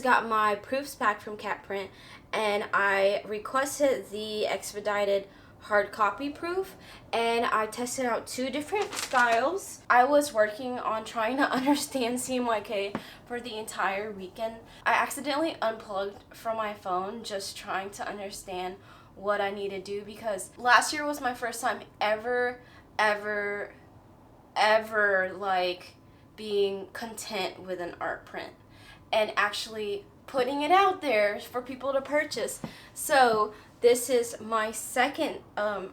just got my proofs back from Catprint, and I requested the expedited hard copy proof, and I tested out 2 different styles. I was working on trying to understand CMYK for the entire weekend. I accidentally unplugged from my phone just trying to understand what I need to do, because last year was my first time ever like being content with an art print and actually putting it out there for people to purchase. So this is my second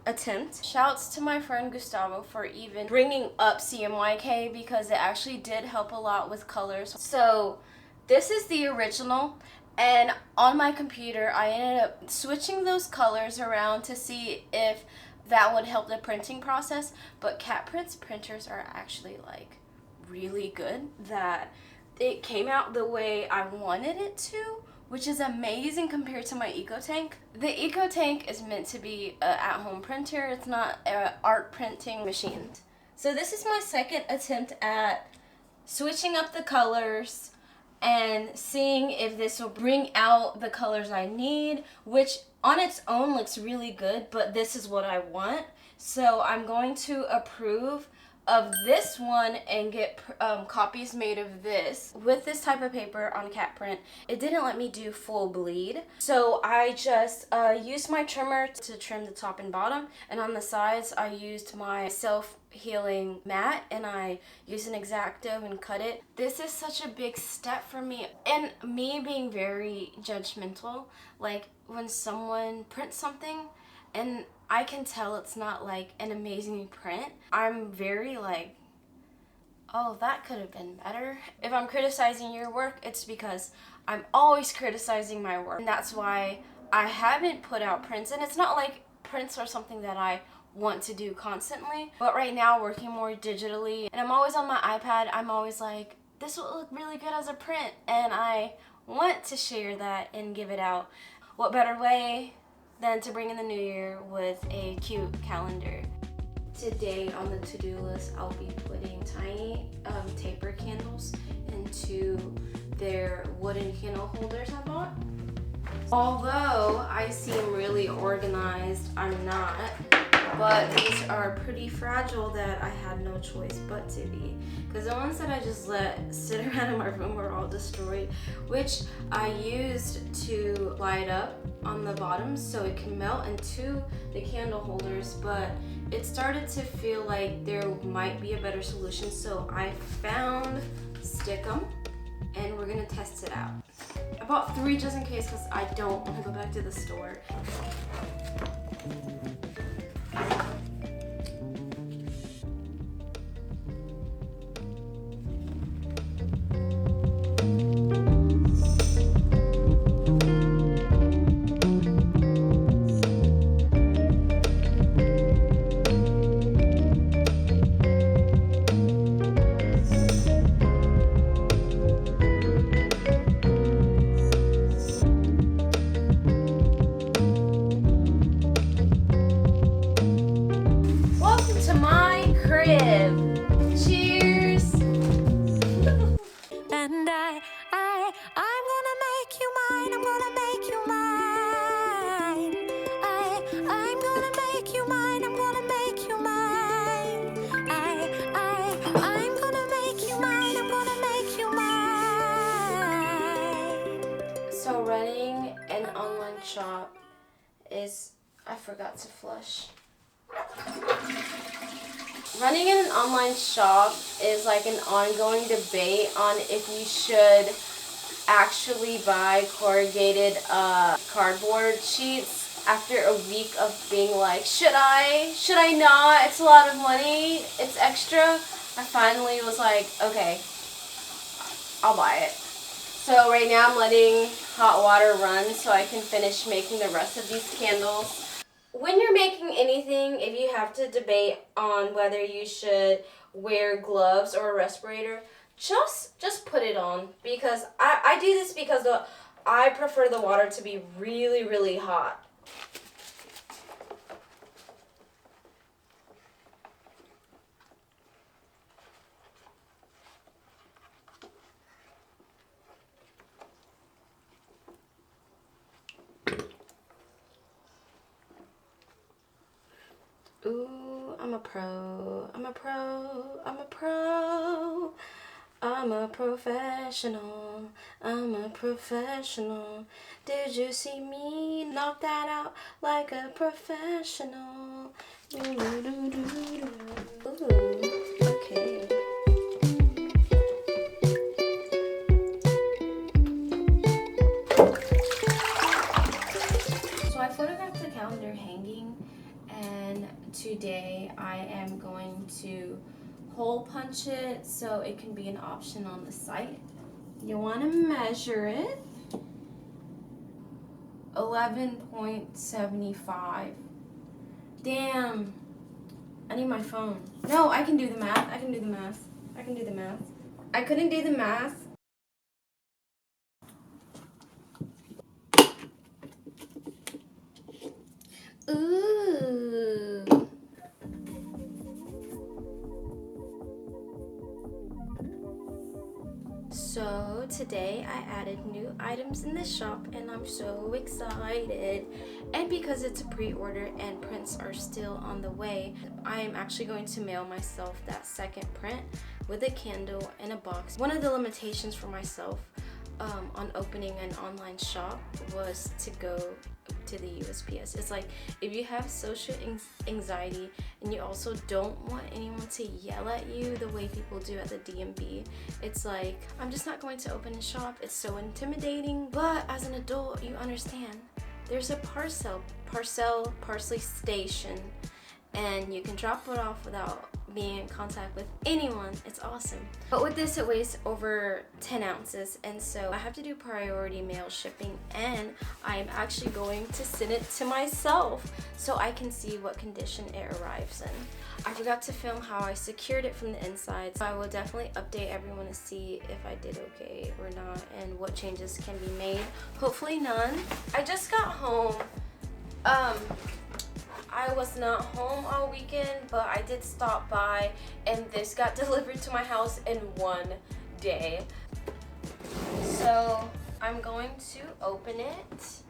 attempt. Shouts to my friend Gustavo for even bringing up CMYK, because it actually did help a lot with colors. So this is the original, and on my computer I ended up switching those colors around to see if that would help the printing process. But Catprint's printers are actually like really good, that it came out the way I wanted it to, which is amazing compared to my EcoTank. The EcoTank is meant to be an at-home printer. It's not an art printing machine. So this is my second attempt at switching up the colors and seeing if this will bring out the colors I need, which on its own looks really good, but this is what I want. So I'm going to approve of this one and get copies made of this with this type of paper on Catprint. It didn't let me do full bleed, so I just used my trimmer to trim the top and bottom, and on the sides I used my self-healing mat and I used an X-Acto and cut it. This is such a big step for me, and me being very judgmental, like when someone prints something and I can tell it's not like an amazing print, I'm very like, oh, that could have been better. If I'm criticizing your work, it's because I'm always criticizing my work. And that's why I haven't put out prints. And it's not like prints are something that I want to do constantly. But right now, working more digitally, and I'm always on my iPad, I'm always like, this will look really good as a print. And I want to share that and give it out. What better way than to bring in the new year with a cute calendar. Today on the to-do list, I'll be putting tiny taper candles into their wooden candle holders I bought. Although I seem really organized, I'm not. But these are pretty fragile that I had no choice but to be. Because the ones that I just let sit around in my room were all destroyed, which I used to light up on the bottom so it can melt into the candle holders, but it started to feel like there might be a better solution, so I found Stickum, and we're gonna test it out. I bought 3 just in case because I don't want to go back to the store. Cheers! And I'm gonna make you mine. I'm gonna make you mine. I'm gonna make you mine. I'm gonna make you mine. I'm gonna make you mine. I'm gonna make you mine. So running an online shop is, I forgot to flush. Running in an online shop is like an ongoing debate on if you should actually buy corrugated cardboard sheets after a week of being like, should I not? It's a lot of money, it's extra. I finally was like, okay, I'll buy it. So right now I'm letting hot water run so I can finish making the rest of these candles. When you're making anything, if you have to debate on whether you should wear gloves or a respirator, just put it on, because I do this because I prefer the water to be really, really hot. Ooh, I'm a pro, I'm a pro, I'm a pro. I'm a professional, I'm a professional. Did you see me knock that out like a professional? Ooh, okay. So I photographed the calendar hanging, and today I am going to hole punch it so it can be an option on the site. You want to measure it. 11.75. Damn. I need my phone. No, I can do the math. I can do the math. I can do the math. I couldn't do the math. Ooh. So today I added new items in the shop and I'm so excited. And because it's a pre-order and prints are still on the way, I am actually going to mail myself that second print with a candle and a box. One of the limitations for myself on opening an online shop was to go to the USPS. It's like if you have social anxiety and you also don't want anyone to yell at you the way people do at the DMV, it's like, I'm just not going to open a shop. It's so intimidating. But as an adult, you understand there's a parcel station, and you can drop it off without being in contact with anyone. It's awesome. But with this, it weighs over 10 ounces, and so I have to do priority mail shipping, and I'm actually going to send it to myself so I can see what condition it arrives in. I forgot to film how I secured it from the inside, so I will definitely update everyone to see if I did okay or not and what changes can be made. Hopefully none. I just got home. I was not home all weekend, but I did stop by, and this got delivered to my house in one day. So I'm going to open it.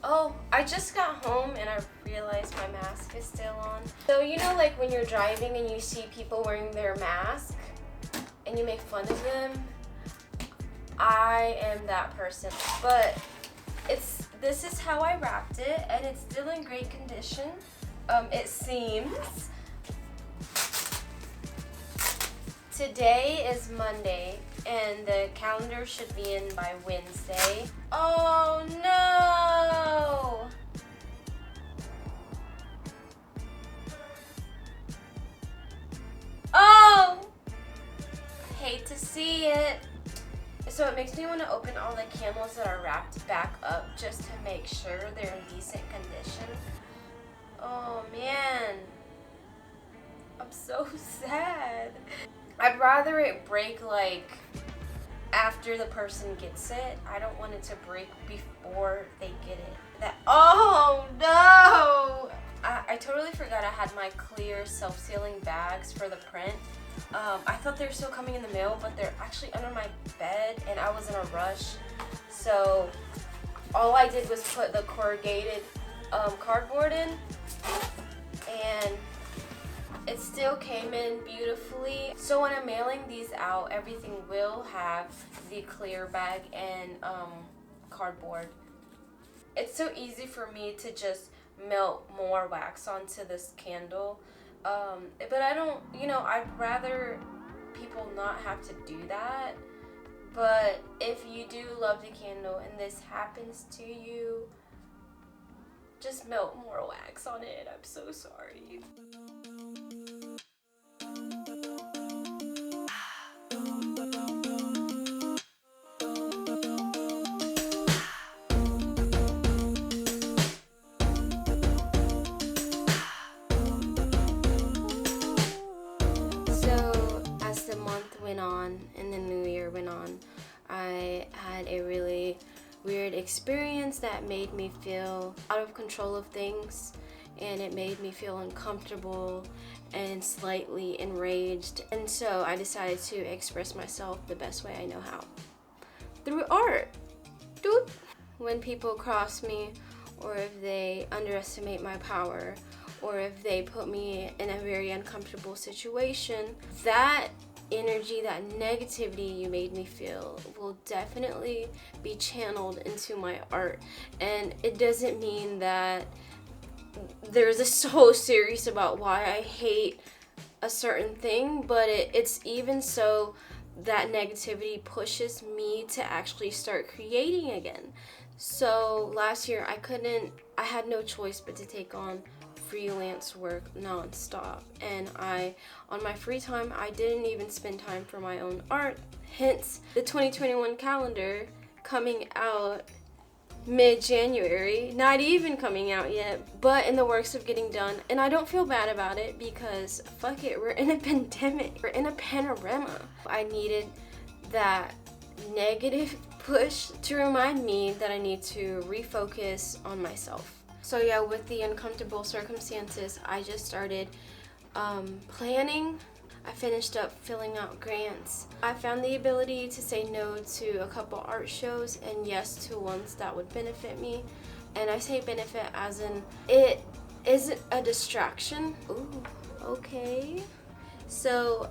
Oh, I just got home and I realized my mask is still on. So you know, like when you're driving and you see people wearing their mask and you make fun of them? I am that person. But this is how I wrapped it, and it's still in great condition. It seems. Today is Monday, and the calendar should be in by Wednesday. Oh no! Oh! Hate to see it. So it makes me want to open all the candles that are wrapped back up just to make sure they're in decent condition. Oh man, I'm so sad. I'd rather it break like after the person gets it. I don't want it to break before they get it. Oh no! I totally forgot I had my clear self-sealing bags for the print. I thought they were still coming in the mail, but they're actually under my bed, and I was in a rush. So all I did was put the corrugated cardboard in, and it still came in beautifully. So when I'm mailing these out, everything will have the clear bag and cardboard. It's so easy for me to just melt more wax onto this candle. But I don't, I'd rather people not have to do that. But if you do love the candle and this happens to you, just melt more wax on it. I'm so sorry. And the new year went on, I had a really weird experience that made me feel out of control of things, and it made me feel uncomfortable and slightly enraged. And so I decided to express myself the best way I know how, through art. When people cross me, or if they underestimate my power, or if they put me in a very uncomfortable situation, that energy, that negativity you made me feel will definitely be channeled into my art. And it doesn't mean that there's a so serious about why I hate a certain thing, but it's even so that negativity pushes me to actually start creating again. So last year I had no choice but to take on freelance work nonstop, and on my free time I didn't even spend time for my own art, hence the 2021 calendar coming out mid-January, not even coming out yet, but in the works of getting done. And I don't feel bad about it because fuck it, we're in a pandemic, we're in a panorama. I needed that negative push to remind me that I need to refocus on myself. So yeah, with the uncomfortable circumstances, I just started planning. I finished up filling out grants. I found the ability to say no to a couple art shows and yes to ones that would benefit me. And I say benefit as in it isn't a distraction. Ooh, okay. So,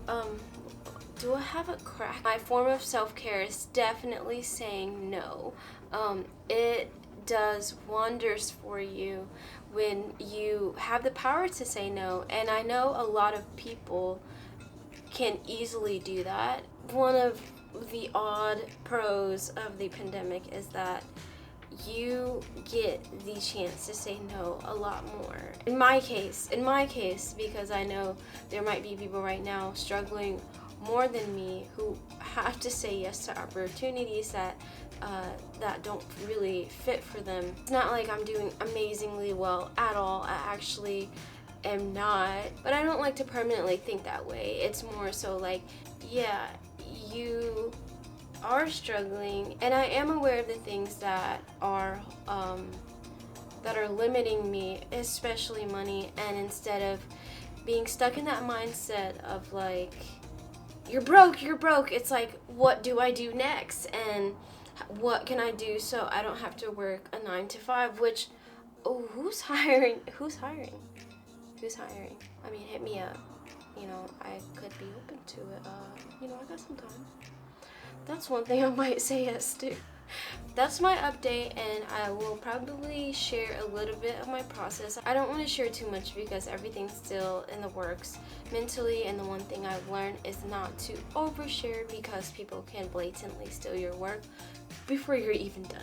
do I have a crack? My form of self-care is definitely saying no. It does wonders for you when you have the power to say no. And I know a lot of people can easily do that. One of the odd pros of the pandemic is that you get the chance to say no a lot more. In my case, because I know there might be people right now struggling more than me who have to say yes to opportunities that don't really fit for them. It's not like I'm doing amazingly well at all. I actually am not, but I don't like to permanently think that way. It's more so like, yeah, you are struggling, and I am aware of the things that are limiting me, especially money. And instead of being stuck in that mindset of like, you're broke, it's like, what do I do next, and what can I do so I don't have to work a 9 to 5? Which, oh, who's hiring? I mean, hit me up. You know, I could be open to it. You know, I got some time. That's one thing I might say yes to. That's my update, and I will probably share a little bit of my process. I don't want to share too much because everything's still in the works mentally, and the one thing I've learned is not to overshare because people can blatantly steal your work before you're even done.